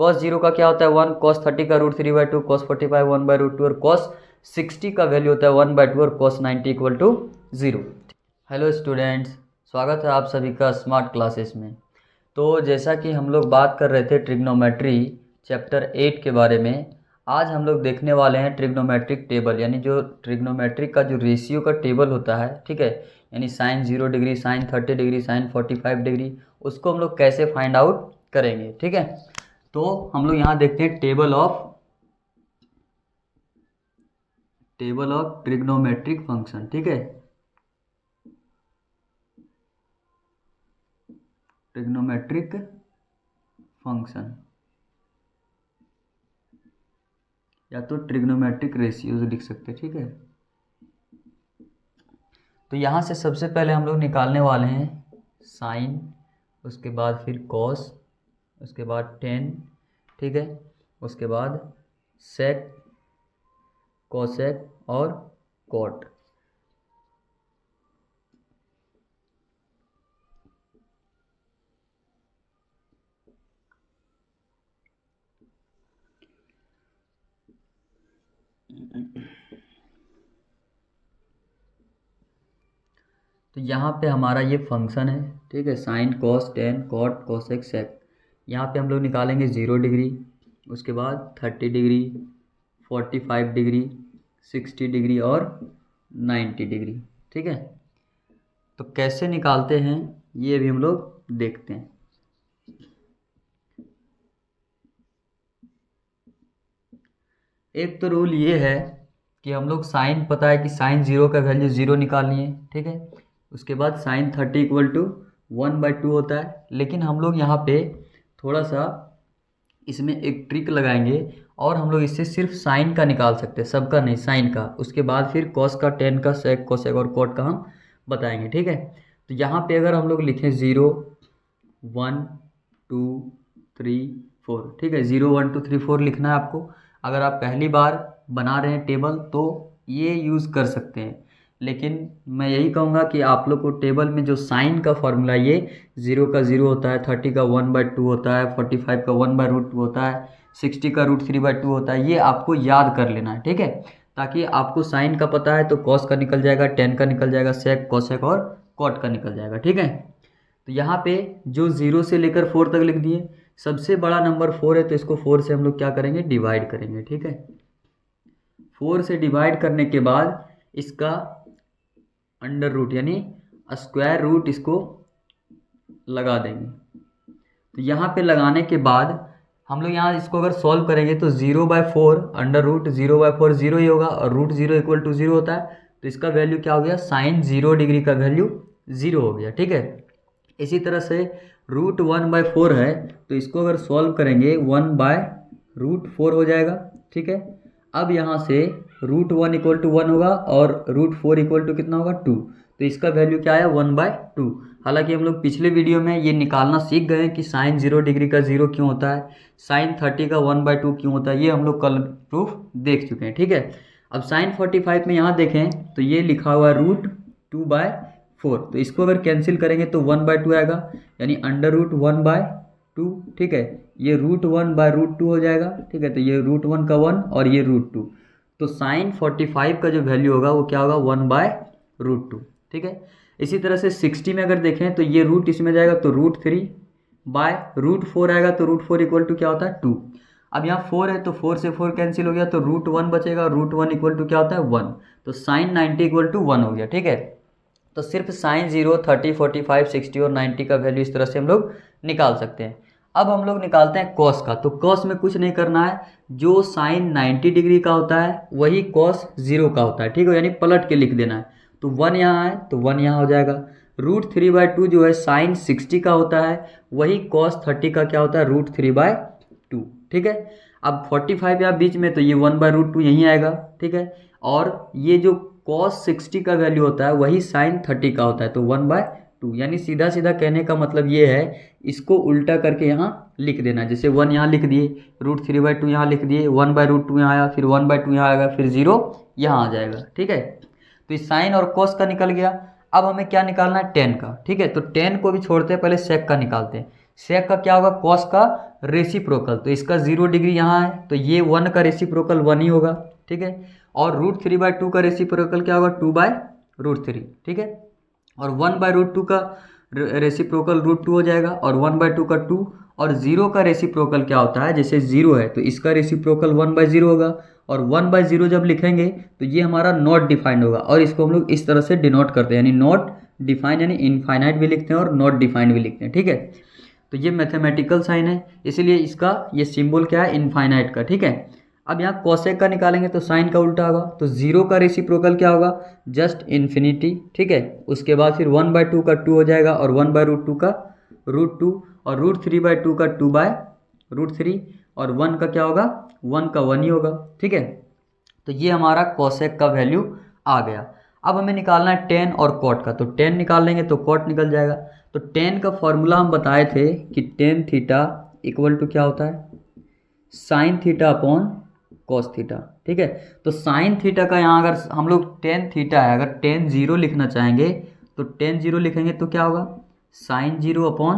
Cos 0 का क्या होता है 1, कॉस 30 का √3/2, कॉस 45 1/√2 और कॉस 60 का वैल्यू होता है 1/2 और cos 90 equal to 0। Hello students, स्वागत है आप सभी का स्मार्ट क्लासेस में। तो जैसा कि हम लोग बात कर रहे थे ट्रिग्नोमेट्री चैप्टर 8 के बारे में, आज हम लोग देखने वाले हैं ट्रिग्नोमेट्रिक टेबल, यानी जो ट्रिग्नोमेट्रिक का जो रेशियो का टेबल होता है, ठीक है, यानी sine 0 degree, sine 30 degree, sine 45 degree, उसको हम लोग कैसे फाइंड आउट करेंगे। ठीक है, तो हम लोग यहाँ देखते हैं टेबल ऑफ ट्रिग्नोमेट्रिक फंक्शन। ठीक है, ट्रिग्नोमेट्रिक फंक्शन या तो ट्रिग्नोमेट्रिक रेशियोज लिख सकते हैं। ठीक है, तो यहाँ से सबसे पहले हम लोग निकालने वाले हैं साइन, उसके बाद फिर कॉस, उसके बाद टेन, ठीक है, उसके बाद सेक, कोसेक और कॉट। तो यहाँ पे हमारा ये फंक्शन है, ठीक है, sine cos tan cot cosec sec. यहाँ पे हम लोग निकालेंगे 0 डिग्री, उसके बाद 30 डिग्री, 45 डिग्री, 60 डिग्री और 90 डिग्री। ठीक है, तो कैसे निकालते हैं ये भी हम लोग देखते हैं। एक तो रूल ये है कि हम लोग साइन, पता है कि साइन 0 का वैल्यू 0 निकालनी है। ठीक है, उसके बाद साइन 30 इक्वल टू 1/2 होता है, लेकिन हम लोग यहाँ पे थोड़ा सा इसमें एक ट्रिक लगाएंगे और हम लोग इससे सिर्फ साइन का निकाल सकते हैं, सबका नहीं, साइन का। उसके बाद फिर कॉस का, टेन का, सेक, कोसेक और कॉट का हम बताएंगे। ठीक है, तो यहाँ पे अगर हम लोग लिखें 0 1 2 3 4, ठीक है, 0 1 2 3 4 लिखना है आपको। अगर आप पहली बार बना रहे हैं टेबल तो ये यूज़ कर सकते हैं, लेकिन मैं यही कहूँगा कि आप लोग को टेबल में जो साइन का फॉर्मूला, ये 0 का 0 होता है, 30 का 1/2 होता है, 45 का 1/√2 होता है, 60 का √3/2 होता है, ये आपको याद कर लेना है। ठीक है, ताकि आपको साइन का पता है तो कॉस का निकल जाएगा, टेन का निकल जाएगा, सेक, कोसेक और कॉट का निकल जाएगा। ठीक है, तो यहाँ पे जो 0 से लेकर 4 तक लिख दिए, सबसे बड़ा नंबर 4 है तो इसको 4 से हम लोग क्या करेंगे, डिवाइड करेंगे। ठीक है, 4 से डिवाइड करने के बाद इसका अंडर रूट यानी स्क्वायर रूट इसको लगा देंगे। तो यहाँ पे लगाने के बाद हम लोग यहाँ इसको अगर सॉल्व करेंगे तो 0/4 अंडर रूट 0/4 0 ही होगा और रूट 0 इक्वल टू 0 होता है, तो इसका वैल्यू क्या हो गया, साइन 0 डिग्री का वैल्यू 0 हो गया। ठीक है, इसी तरह से √1/4 है तो इसको अगर सॉल्व करेंगे 1/√4 हो जाएगा। ठीक है, अब यहाँ से √1 इक्वल टू 1 होगा और √4 इक्वल टू कितना होगा 2, तो इसका वैल्यू क्या है 1/2। हालांकि हम लोग पिछले वीडियो में ये निकालना सीख गए कि साइन 0 डिग्री का 0 क्यों होता है, साइन 30 का 1/2 क्यों होता है, ये हम लोग कल प्रूफ देख चुके हैं। ठीक है, अब साइन 45 में यहाँ देखें तो ये लिखा हुआ है √2/4, तो इसको अगर कैंसिल करेंगे तो 1/2 आएगा, यानी अंडर रूट 1/2। ठीक है, ये √1/√2 हो जाएगा। ठीक है, तो ये √1 का 1 और ये √2, तो साइन 45 का जो वैल्यू होगा वो क्या होगा 1/√2। ठीक है, इसी तरह से 60 में अगर देखें तो ये रूट इसमें जाएगा तो √3/√4 आएगा, तो √4 इक्वल टू क्या होता है 2। अब यहाँ 4 है तो 4 से 4 कैंसिल हो गया तो √1 बचेगा और √1 इक्वल टू क्या होता है 1, तो साइन 90 इक्वल टू 1 हो गया। ठीक है, तो सिर्फ साइन 0 30 45 60 और 90 का वैल्यू इस तरह से हम लोग निकाल सकते हैं। अब हम लोग निकालते हैं कॉस का, तो कॉस में कुछ नहीं करना है, जो साइन 90 डिग्री का होता है वही कॉस 0 का होता है। ठीक है, यानी पलट के लिख देना है, तो 1 यहाँ है तो 1 यहाँ हो जाएगा। √3/2 जो है साइन 60 का होता है वही कॉस 30 का क्या होता है √3/2। ठीक है, अब 45 यहाँ बीच में तो ये 1/√2 यहीं आएगा। ठीक है, और ये जो कॉस 60 का वैल्यू होता है वही साइन 30 का होता है, तो 1/2, यानी सीधा सीधा कहने का मतलब ये है, इसको उल्टा करके यहाँ लिख देना। जैसे 1 यहाँ लिख दिए, √3/2 यहाँ लिख दिए, 1/√2 यहाँ आया, फिर 1/2 यहाँ आएगा, फिर 0 यहाँ आ जाएगा। ठीक है, तो इस साइन और कॉस का निकल गया। अब हमें क्या निकालना है, टेन का। ठीक है, तो टेन को भी छोड़ते हैं, पहले सेक का निकालते हैं। सेक का क्या होगा, कॉस का रेसिप्रोकल, तो इसका 0 डिग्री यहाँ है तो ये 1 का रेसिप्रोकल 1 ही होगा, ठीक है। और √3/2 का रेसिप्रोकल क्या होगा, 2/√3, ठीक है। और 1/√2 का रेसिप्रोकल √2 हो जाएगा, और 1/2 का 2, और 0 का रेसिप्रोकल क्या होता है, जैसे 0 है तो इसका रेसिप्रोकल 1/0 होगा, और 1/0 जब लिखेंगे तो ये हमारा नॉट डिफाइंड होगा, और इसको हम लोग इस तरह से डिनोट करते हैं, यानी नॉट डिफाइंड, यानी इनफाइनाइट भी लिखते हैं और नॉट डिफाइंड भी लिखते हैं, ठीक है। तो ये मैथमेटिकल साइन है, इसीलिए इसका ये सिंबल क्या है, इनफाइनाइट का, ठीक है। अब यहाँ कोसेक का निकालेंगे तो साइन का उल्टा होगा, तो 0 का रेसिप्रोकल क्या होगा, जस्ट इन्फिनिटी, ठीक है। उसके बाद फिर 1/2 का 2 हो जाएगा, और 1/√2 का √2, और √3/2 का 2/√3, और 1 का क्या होगा, 1 का 1 ही होगा, ठीक है। तो ये हमारा कोसेक का वैल्यू आ गया। अब हमें निकालना है टेन और कॉट का, तो टेन निकाल लेंगे तो कॉट निकल जाएगा। तो टेन का फॉर्मूला हम बताए थे कि टेन थीटा इक्वल टू क्या होता है, sine theta upon cos theta, ठीक है। तो साइन थीटा का यहाँ अगर हम लोग टेन थीटा है, अगर टेन 0 लिखना चाहेंगे तो टेन 0 लिखेंगे तो क्या होगा, साइन 0 अपॉन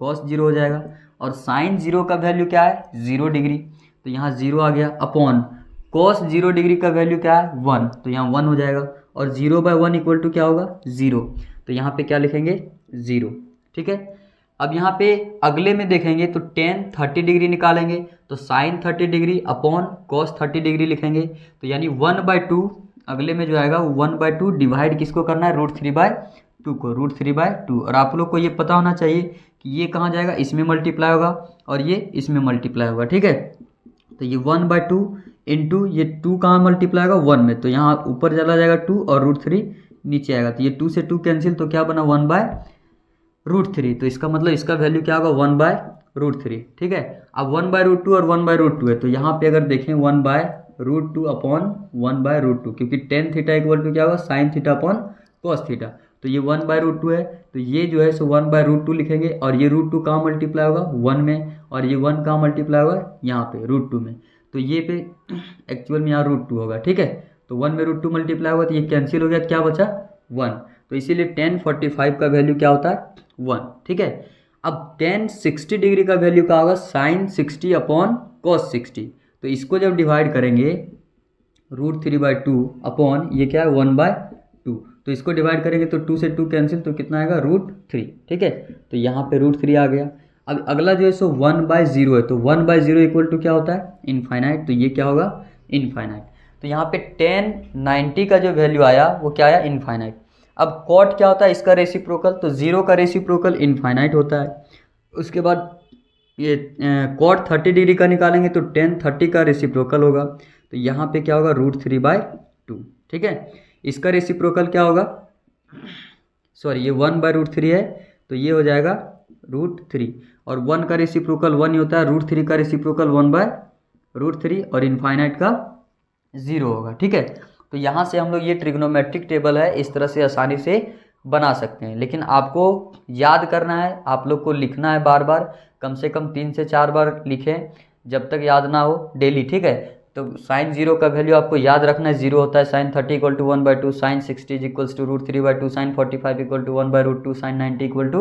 कॉस 0 हो जाएगा, और साइन 0 का वैल्यू क्या है, 0 डिग्री, तो यहाँ 0 आ गया, अपॉन कॉस 0 डिग्री का वैल्यू क्या है, 1, तो यहाँ 1 हो जाएगा, और 0/1 इक्वल टू क्या होगा, 0, तो यहाँ पे क्या लिखेंगे, 0, ठीक है। अब यहाँ पे अगले में देखेंगे तो टेन 30 डिग्री निकालेंगे, तो sine 30 degree upon cos 30 degree लिखेंगे, तो यानी 1/2 अगले में जो आएगा वो 1/2 डिवाइड किसको करना है, √3/2 को, √3/2, और आप लोग को ये पता होना चाहिए कि ये कहाँ जाएगा, इसमें मल्टीप्लाई होगा और ये इसमें मल्टीप्लाई होगा, ठीक है। तो ये 1/2 इंटू ये 2 कहाँ मल्टीप्लाई होगा, 1 में, तो यहाँ ऊपर चला जाएगा 2 और √3 नीचे आएगा, तो ये 2 से 2 कैंसिल, तो क्या बना 1/√3, तो इसका मतलब इसका वैल्यू क्या होगा, 1/√3, ठीक है। अब 1/√2 और 1/√2 है, तो यहाँ पे अगर देखें 1/√2 अपॉन 1/√2, क्योंकि टेन थीटा इक्वल टू क्या होगा, sine theta upon cos theta, तो ये 1/√2 है, तो ये जो है सो 1/√2 लिखेंगे, और ये √2 कहाँ मल्टीप्लाई होगा, 1 में, और ये 1 कहाँ मल्टीप्लाई होगा, यहाँ पे √2 में, तो ये पे एक्चुअल में यहाँ √2 होगा, ठीक है। तो 1 में √2 मल्टीप्लाई होगा तो ये कैंसिल हो गया, क्या बचा, 1, तो इसीलिए tan 45 का वैल्यू क्या होता है, 1, ठीक है। अब tan 60 डिग्री का वैल्यू क्या होगा, साइन 60 अपॉन कॉस 60, तो इसको जब डिवाइड करेंगे √3/2 अपॉन ये क्या है 1/2, तो इसको डिवाइड करेंगे तो 2 से 2 कैंसिल, तो कितना आएगा √3, ठीक है। तो यहाँ पे √3 आ गया। अब अगला जो है सो 1/0 है, तो 1/0 इक्वल टू क्या होता है, इनफाइनाइट, तो ये क्या होगा, इनफाइनाइट। तो यहाँ पे tan 90 का जो वैल्यू आया वो क्या आया, इनफाइनाइट। अब कॉट क्या होता है, इसका रेसिप्रोकल, तो 0 का रेसिप्रोकल इनफाइनाइट होता है। उसके बाद ये कॉट 30 डिग्री का निकालेंगे तो tan 30 का रेसिप्रोकल होगा, तो यहाँ पे क्या होगा, √3/2, ठीक है। इसका रेसिप्रोकल क्या होगा, सॉरी ये 1/√3 है, तो ये हो जाएगा √3, और 1 का रेसिप्रोकल 1 ही होता है, √3 का रेसिप्रोकल 1/√3, और इनफाइनाइट का 0 होगा, ठीक है। तो यहाँ से हम लोग ये ट्रिग्नोमेट्रिक टेबल है इस तरह से आसानी से बना सकते हैं, लेकिन आपको याद करना है, आप लोग को लिखना है बार बार, कम से कम 3 से 4 बार लिखें जब तक याद ना हो, डेली, ठीक है। तो साइन 0 का वैल्यू आपको याद रखना है, 0 होता है, sine 30 equal to 1/2, sine 60 equals to √3/2, sine 45 equal to 1/√2, sine 90 equal to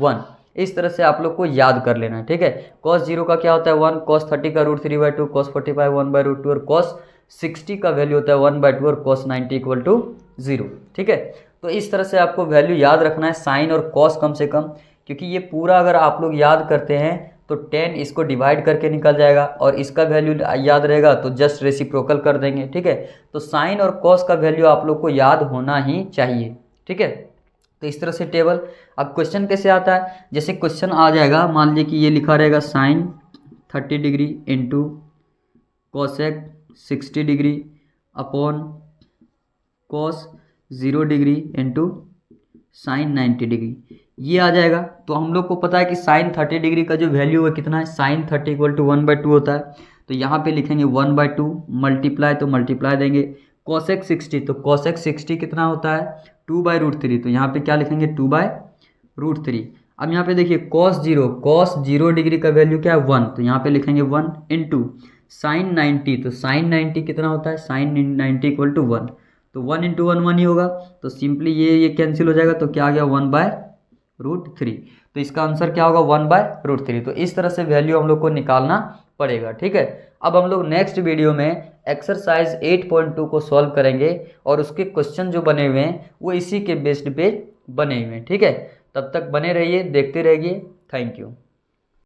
1, इस तरह से आप लोग को याद कर लेना है, ठीक है। cos 0 का क्या होता है 1, cos 30 का √3/2, cos 45 1/√2, और cos 60 का वैल्यू होता है 1/2, और cos 90 इक्वल टू 0, ठीक है। तो इस तरह से आपको वैल्यू याद रखना है, साइन और cos कम से कम, क्योंकि ये पूरा अगर आप लोग याद करते हैं तो tan इसको डिवाइड करके निकल जाएगा, और इसका वैल्यू याद रहेगा तो जस्ट रेसिप्रोकल कर देंगे, ठीक है। तो साइन और cos का वैल्यू आप लोग को याद होना ही चाहिए, ठीक है। तो इस तरह से टेबल। अब क्वेश्चन कैसे आता है, जैसे क्वेश्चन आ जाएगा, मान लीजिए कि ये लिखा रहेगा sine 30 degree into cosec 60 degree upon cos 0 degree into sine 90 degree, ये आ जाएगा। तो हम लोग को पता है कि साइन 30 डिग्री का जो वैल्यू है कितना है, साइन 30 इक्वल टू 1/2 होता है, तो यहाँ पे लिखेंगे 1/2, मल्टीप्लाई तो मल्टीप्लाई देंगे, कोसेक 60, तो कोसेक 60 कितना होता है 2/√3, तो यहाँ पे क्या लिखेंगे 2/√3। अब यहाँ पे देखिए cos 0 डिग्री का वैल्यू क्या है 1, तो यहाँ पे लिखेंगे 1 इंटू साइन 90, तो साइन 90 कितना होता है, साइन 90 इक्वल टू 1, तो 1 इंटू 1 1 ही होगा, तो सिंपली ये कैंसिल हो जाएगा, तो क्या आ गया 1/√3। तो इसका आंसर क्या होगा 1/√3। तो इस तरह से वैल्यू हम लोग को निकालना पड़ेगा। ठीक है, अब हम लोग नेक्स्ट वीडियो में एक्सरसाइज 8.2 को सॉल्व करेंगे और उसके क्वेश्चन जो बने हुए हैं वो इसी के बेस्ड पे बने हुए हैं। ठीक है, तब तक बने रहिए, देखते रहिए। Thank you.